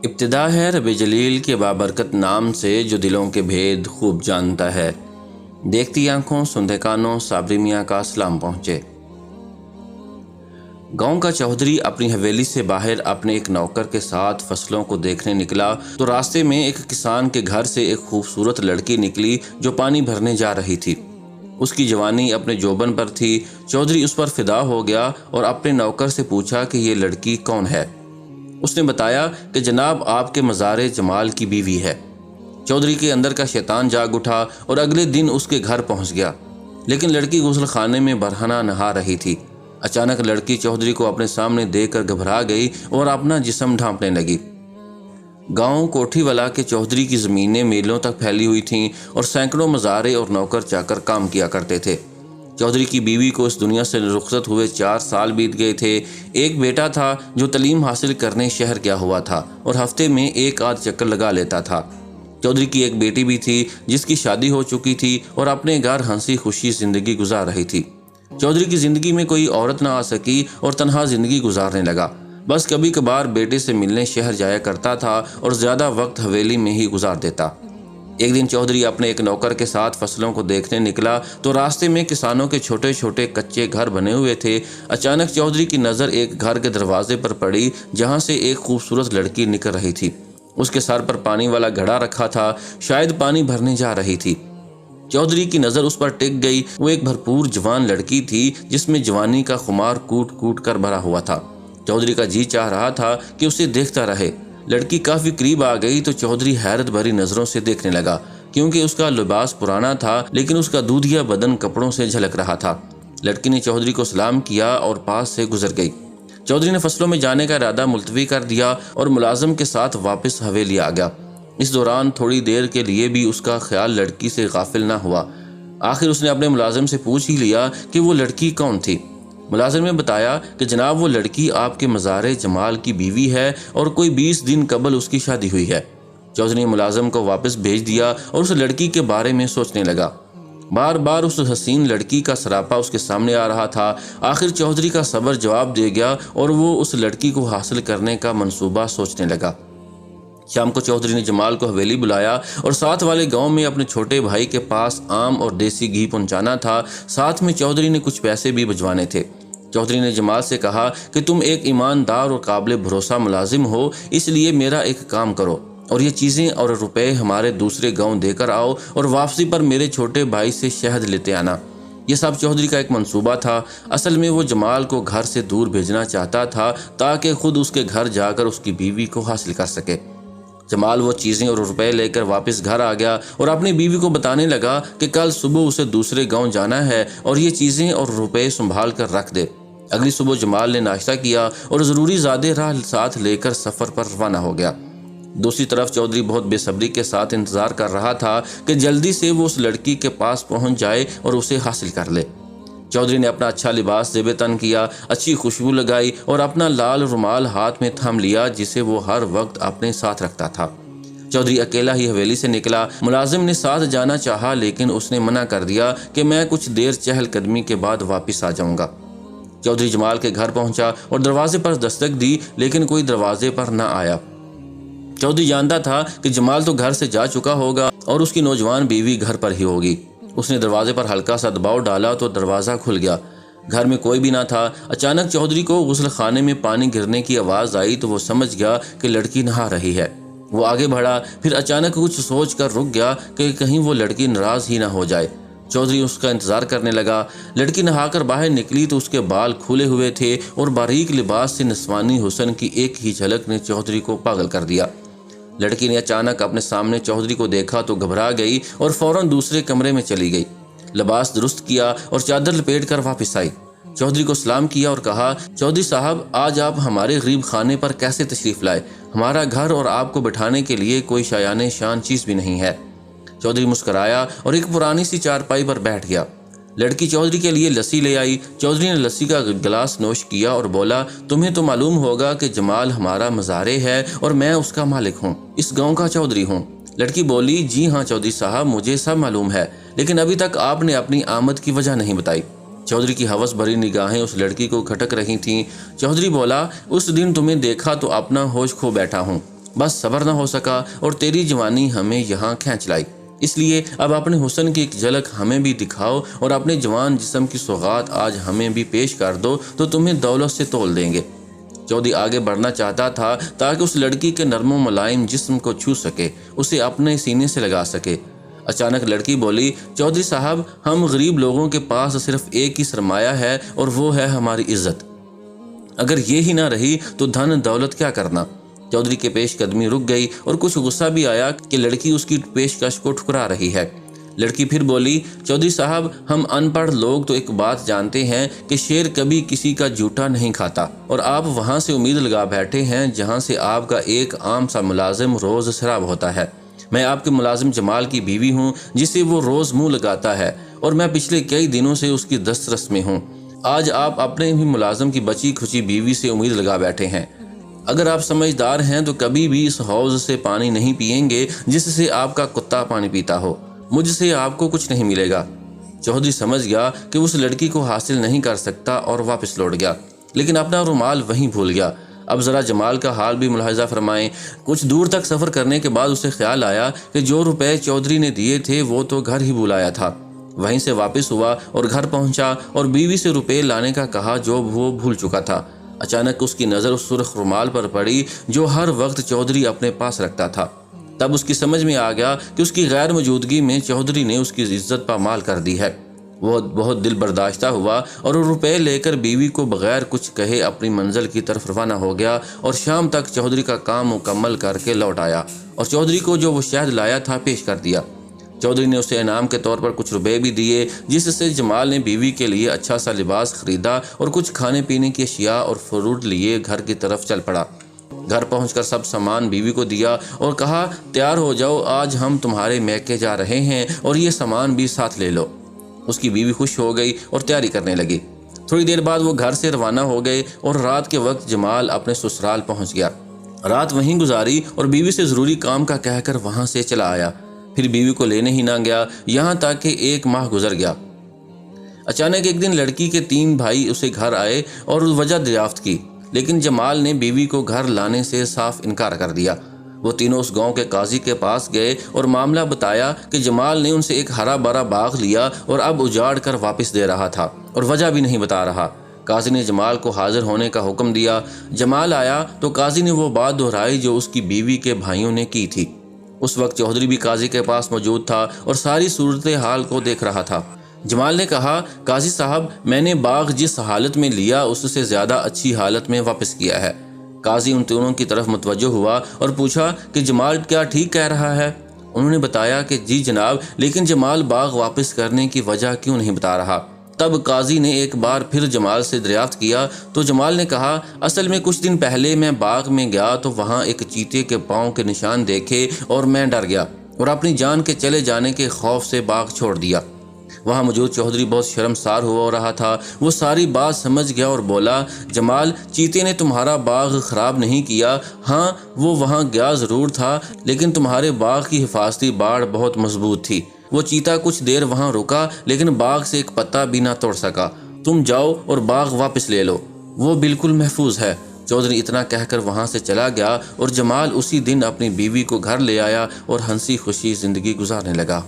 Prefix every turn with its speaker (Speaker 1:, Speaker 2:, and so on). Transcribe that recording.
Speaker 1: ابتدا ہے رب جلیل کے بابرکت نام سے جو دلوں کے بھید خوب جانتا ہے۔ دیکھتی آنکھوں سندے کانوں صابری میاں کا سلام پہنچے۔ گاؤں کا چودھری اپنی حویلی سے باہر اپنے ایک نوکر کے ساتھ فصلوں کو دیکھنے نکلا تو راستے میں ایک کسان کے گھر سے ایک خوبصورت لڑکی نکلی جو پانی بھرنے جا رہی تھی۔ اس کی جوانی اپنے جوبن پر تھی۔ چودھری اس پر فدا ہو گیا اور اپنے نوکر سے پوچھا کہ یہ لڑکی کون ہے۔ اس نے بتایا کہ جناب آپ کے مزار جمال کی بیوی ہے۔ چودھری کے اندر کا شیطان جاگ اٹھا اور اگلے دن اس کے گھر پہنچ گیا، لیکن لڑکی غسل خانے میں برہنہ نہا رہی تھی۔ اچانک لڑکی چودھری کو اپنے سامنے دیکھ کر گھبرا گئی اور اپنا جسم ڈھانپنے لگی۔ گاؤں کوٹھی والا کے چودھری کی زمینیں میلوں تک پھیلی ہوئی تھیں اور سینکڑوں مزارے اور نوکر چاکر کام کیا کرتے تھے۔ چودھری کی بیوی کو اس دنیا سے رخصت ہوئے 4 سال بیت گئے تھے۔ ایک بیٹا تھا جو تعلیم حاصل کرنے شہر گیا ہوا تھا اور ہفتے میں ایک آدھ چکر لگا لیتا تھا۔ چودھری کی ایک بیٹی بھی تھی جس کی شادی ہو چکی تھی اور اپنے گھر ہنسی خوشی زندگی گزار رہی تھی۔ چودھری کی زندگی میں کوئی عورت نہ آ سکی اور تنہا زندگی گزارنے لگا۔ بس کبھی کبھار بیٹے سے ملنے شہر جایا کرتا تھا اور زیادہ وقت حویلی میں ہی گزار دیتا۔ ایک دن چودھری اپنے ایک نوکر کے ساتھ فصلوں کو دیکھنے نکلا تو راستے میں کسانوں کے چھوٹے چھوٹے کچے گھر بنے ہوئے تھے۔ اچانک چودھری کی نظر ایک گھر کے دروازے پر پڑی جہاں سے ایک خوبصورت لڑکی نکل رہی تھی۔ اس کے سر پر پانی والا گھڑا رکھا تھا، شاید پانی بھرنے جا رہی تھی۔ چودھری کی نظر اس پر ٹک گئی۔ وہ ایک بھرپور جوان لڑکی تھی جس میں جوانی کا خمار کوٹ کوٹ کر بھرا ہوا تھا۔ چودھری کا جی چاہ رہا تھا کہ اسے دیکھتا رہے۔ لڑکی کافی قریب آ گئی تو چودھری حیرت بھری نظروں سے دیکھنے لگا، کیونکہ اس کا لباس پرانا تھا لیکن اس کا دودھیا بدن کپڑوں سے جھلک رہا تھا۔ لڑکی نے چودھری کو سلام کیا اور پاس سے گزر گئی۔ چودھری نے فصلوں میں جانے کا ارادہ ملتوی کر دیا اور ملازم کے ساتھ واپس حویلی آ گیا۔ اس دوران تھوڑی دیر کے لیے بھی اس کا خیال لڑکی سے غافل نہ ہوا۔ آخر اس نے اپنے ملازم سے پوچھ ہی لیا کہ وہ لڑکی کون تھی۔ ملازم نے بتایا کہ جناب وہ لڑکی آپ کے مزار جمال کی بیوی ہے اور کوئی 20 دن قبل اس کی شادی ہوئی ہے۔ چودھری نے ملازم کو واپس بھیج دیا اور اس لڑکی کے بارے میں سوچنے لگا۔ بار بار اس حسین لڑکی کا سراپا اس کے سامنے آ رہا تھا۔ آخر چودھری کا صبر جواب دے گیا اور وہ اس لڑکی کو حاصل کرنے کا منصوبہ سوچنے لگا۔ شام کو چودھری نے جمال کو حویلی بلایا اور ساتھ والے گاؤں میں اپنے چھوٹے بھائی کے پاس آم اور دیسی گھی پہنچانا تھا۔ ساتھ میں چودھری نے کچھ پیسے بھی بھجوانے تھے۔ چودھری نے جمال سے کہا کہ تم ایک ایماندار اور قابل بھروسہ ملازم ہو، اس لیے میرا ایک کام کرو اور یہ چیزیں اور روپے ہمارے دوسرے گاؤں دے کر آؤ اور واپسی پر میرے چھوٹے بھائی سے شہد لیتے آنا۔ یہ سب چودھری کا ایک منصوبہ تھا۔ اصل میں وہ جمال کو گھر سے دور بھیجنا چاہتا تھا تاکہ خود اس کے گھر جا کر اس کی بیوی کو حاصل کر سکے۔ جمال وہ چیزیں اور روپے لے کر واپس گھر آ گیا اور اپنی بیوی کو بتانے لگا کہ کل صبح اسے دوسرے گاؤں جانا ہے اور یہ چیزیں اور روپے سنبھال کر رکھ دے۔ اگلی صبح جمال نے ناشتہ کیا اور ضروری زادے راہ ساتھ لے کر سفر پر روانہ ہو گیا۔ دوسری طرف چودھری بہت بے صبری کے ساتھ انتظار کر رہا تھا کہ جلدی سے وہ اس لڑکی کے پاس پہنچ جائے اور اسے حاصل کر لے۔ چودھری نے اپنا اچھا لباس زیب تن کیا، اچھی خوشبو لگائی اور اپنا لال رومال ہاتھ میں تھام لیا جسے وہ ہر وقت اپنے ساتھ رکھتا تھا۔ چودھری اکیلا ہی حویلی سے نکلا۔ ملازم نے ساتھ جانا چاہا لیکن اس نے منع کر دیا کہ میں کچھ دیر چہل قدمی کے بعد واپس آ جاؤں گا۔ چودھری جمال کے گھر پہنچا اور دروازے پر دستک دی لیکن کوئی دروازے پر نہ آیا۔ چودھری جانتا تھا کہ جمال تو گھر سے جا چکا ہوگا اور اس کی نوجوان بیوی گھر پر ہی ہوگی۔ اس نے دروازے پر ہلکا سا دباؤ ڈالا تو دروازہ کھل گیا۔ گھر میں کوئی بھی نہ تھا۔ اچانک چودھری کو غسل خانے میں پانی گرنے کی آواز آئی تو وہ سمجھ گیا کہ لڑکی نہا رہی ہے۔ وہ آگے بڑھا، پھر اچانک کچھ سوچ کر رک گیا کہ کہیں وہ لڑکی ناراض ہی نہ ہو جائے۔ چودھری اس کا انتظار کرنے لگا۔ لڑکی نہا کر باہر نکلی تو اس کے بال کھلے ہوئے تھے اور باریک لباس سے نسوانی حسن کی ایک ہی جھلک نے چودھری کو پاگل کر دیا۔ لڑکی نے اچانک اپنے سامنے چودھری کو دیکھا تو گھبرا گئی اور فوراً دوسرے کمرے میں چلی گئی۔ لباس درست کیا اور چادر لپیٹ کر واپس آئی۔ چودھری کو سلام کیا اور کہا، چودھری صاحب آج آپ ہمارے غریب خانے پر کیسے تشریف لائے؟ ہمارا گھر اور آپ کو بٹھانے کے لیے کوئی شایان شان چیز بھی نہیں ہے۔ چودھری مسکرایا اور ایک پرانی سی چارپائی پر بیٹھ گیا۔ لڑکی چودھری کے لیے لسی لے آئی۔ چودھری نے لسی کا گلاس نوش کیا اور بولا، تمہیں تو معلوم ہوگا کہ جمال ہمارا مزارے ہے اور میں اس کا مالک ہوں، اس گاؤں کا چودھری ہوں۔ لڑکی بولی، جی ہاں چودھری صاحب، مجھے سب معلوم ہے، لیکن ابھی تک آپ نے اپنی آمد کی وجہ نہیں بتائی۔ چودھری کی ہوس بھری نگاہیں اس لڑکی کو کھٹک رہی تھیں۔ چودھری بولا، اس دن تمہیں دیکھا تو اپنا ہوش کھو بیٹھا ہوں، بس صبر نہ ہو سکا اور تیری جوانی ہمیں یہاں کھینچ لائی، اس لیے اب اپنے حسن کی ایک جھلک ہمیں بھی دکھاؤ اور اپنے جوان جسم کی سوغات آج ہمیں بھی پیش کر دو تو تمہیں دولت سے تول دیں گے۔ چودھری آگے بڑھنا چاہتا تھا تاکہ اس لڑکی کے نرم و ملائم جسم کو چھو سکے، اسے اپنے سینے سے لگا سکے۔ اچانک لڑکی بولی، چودھری صاحب، ہم غریب لوگوں کے پاس صرف ایک ہی سرمایہ ہے اور وہ ہے ہماری عزت، اگر یہ ہی نہ رہی تو دھن دولت کیا کرنا۔ چودھری کے پیش قدمی رک گئی اور کچھ غصہ بھی آیا کہ لڑکی اس کی پیشکش کو ٹھکرا رہی ہے۔ لڑکی پھر بولی، چودھری صاحب، ہم ان پڑھ لوگ تو ایک بات جانتے ہیں کہ شیر کبھی کسی کا جھوٹا نہیں کھاتا، اور آپ وہاں سے امید لگا بیٹھے ہیں جہاں سے آپ کا ایک عام سا ملازم روز سراب ہوتا ہے۔ میں آپ کے ملازم جمال کی بیوی ہوں جسے وہ روز منہ لگاتا ہے، اور میں پچھلے کئی دنوں سے اس کی دسترس میں ہوں۔ آج آپ اپنے ہی ملازم کی بچی کھچی بیوی سے امید لگا بیٹھے ہیں۔ اگر آپ سمجھدار ہیں تو کبھی بھی اس حوض سے پانی نہیں پئیں گے جس سے آپ کا کتا پانی پیتا ہو۔ مجھ سے آپ کو کچھ نہیں ملے گا۔ چودھری سمجھ گیا کہ اس لڑکی کو حاصل نہیں کر سکتا اور واپس لوٹ گیا، لیکن اپنا رومال وہیں بھول گیا۔ اب ذرا جمال کا حال بھی ملاحظہ فرمائیں۔ کچھ دور تک سفر کرنے کے بعد اسے خیال آیا کہ جو روپے چودھری نے دیے تھے وہ تو گھر ہی بلایا تھا۔ وہیں سے واپس ہوا اور گھر پہنچا اور بیوی سے روپے لانے کا کہا جو وہ بھول چکا تھا۔ اچانک اس کی نظر اس سرخ رومال پر پڑی جو ہر وقت چودھری اپنے پاس رکھتا تھا۔ تب اس کی سمجھ میں آ گیا کہ اس کی غیر موجودگی میں چودھری نے اس کی عزت پامال کر دی ہے۔ وہ بہت دل برداشتہ ہوا اور وہ روپے لے کر بیوی کو بغیر کچھ کہے اپنی منزل کی طرف روانہ ہو گیا اور شام تک چودھری کا کام مکمل کر کے لوٹ آیا اور چودھری کو جو وہ شہد لایا تھا پیش کر دیا۔ چودھری نے اسے انعام کے طور پر کچھ روپے بھی دیے، جس سے جمال نے بیوی کے لیے اچھا سا لباس خریدا اور کچھ کھانے پینے کی اشیاء اور فروٹ لیے گھر کی طرف چل پڑا۔ گھر پہنچ کر سب سامان بیوی کو دیا اور کہا، تیار ہو جاؤ، آج ہم تمہارے میکے جا رہے ہیں اور یہ سامان بھی ساتھ لے لو۔ اس کی بیوی خوش ہو گئی اور تیاری کرنے لگی۔ تھوڑی دیر بعد وہ گھر سے روانہ ہو گئے اور رات کے وقت جمال اپنے سسرال پہنچ گیا۔ رات وہیں گزاری اور بیوی سے ضروری کام کا کہہ کر وہاں سے چلا آیا، پھر بیوی کو لینے ہی نہ گیا، یہاں تک کہ 1 ماہ گزر گیا۔ اچانک ایک دن لڑکی کے 3 بھائی اسے گھر آئے اور وجہ دریافت کی، لیکن جمال نے بیوی کو گھر لانے سے صاف انکار کر دیا۔ وہ تینوں اس گاؤں کے قاضی کے پاس گئے اور معاملہ بتایا کہ جمال نے ان سے ایک ہرا بھرا باغ لیا اور اب اجاڑ کر واپس دے رہا تھا اور وجہ بھی نہیں بتا رہا۔ قاضی نے جمال کو حاضر ہونے کا حکم دیا۔ جمال آیا تو قاضی نے وہ بات دہرائی جو اس کی بیوی کے بھائیوں نے کی تھی۔ اس وقت چودھری بھی قاضی کے پاس موجود تھا اور ساری صورتحال کو دیکھ رہا تھا۔ جمال نے کہا، قاضی صاحب، میں نے باغ جس حالت میں لیا اس سے زیادہ اچھی حالت میں واپس کیا ہے۔ قاضی ان تینوں کی طرف متوجہ ہوا اور پوچھا کہ جمال کیا ٹھیک کہہ رہا ہے؟ انہوں نے بتایا کہ جی جناب، لیکن جمال باغ واپس کرنے کی وجہ کیوں نہیں بتا رہا؟ تب قاضی نے ایک بار پھر جمال سے دریافت کیا تو جمال نے کہا، اصل میں کچھ دن پہلے میں باغ میں گیا تو وہاں ایک چیتے کے پاؤں کے نشان دیکھے اور میں ڈر گیا اور اپنی جان کے چلے جانے کے خوف سے باغ چھوڑ دیا۔ وہاں موجود چودھری بہت شرمسار ہو رہا تھا۔ وہ ساری بات سمجھ گیا اور بولا، جمال، چیتے نے تمہارا باغ خراب نہیں کیا، ہاں وہ وہاں گیا ضرور تھا، لیکن تمہارے باغ کی حفاظتی باڑ بہت مضبوط تھی۔ وہ چیتا کچھ دیر وہاں رکا لیکن باغ سے ایک پتا بھی نہ توڑ سکا۔ تم جاؤ اور باغ واپس لے لو، وہ بالکل محفوظ ہے۔ چودھری اتنا کہہ کر وہاں سے چلا گیا اور جمال اسی دن اپنی بیوی کو گھر لے آیا اور ہنسی خوشی زندگی گزارنے لگا۔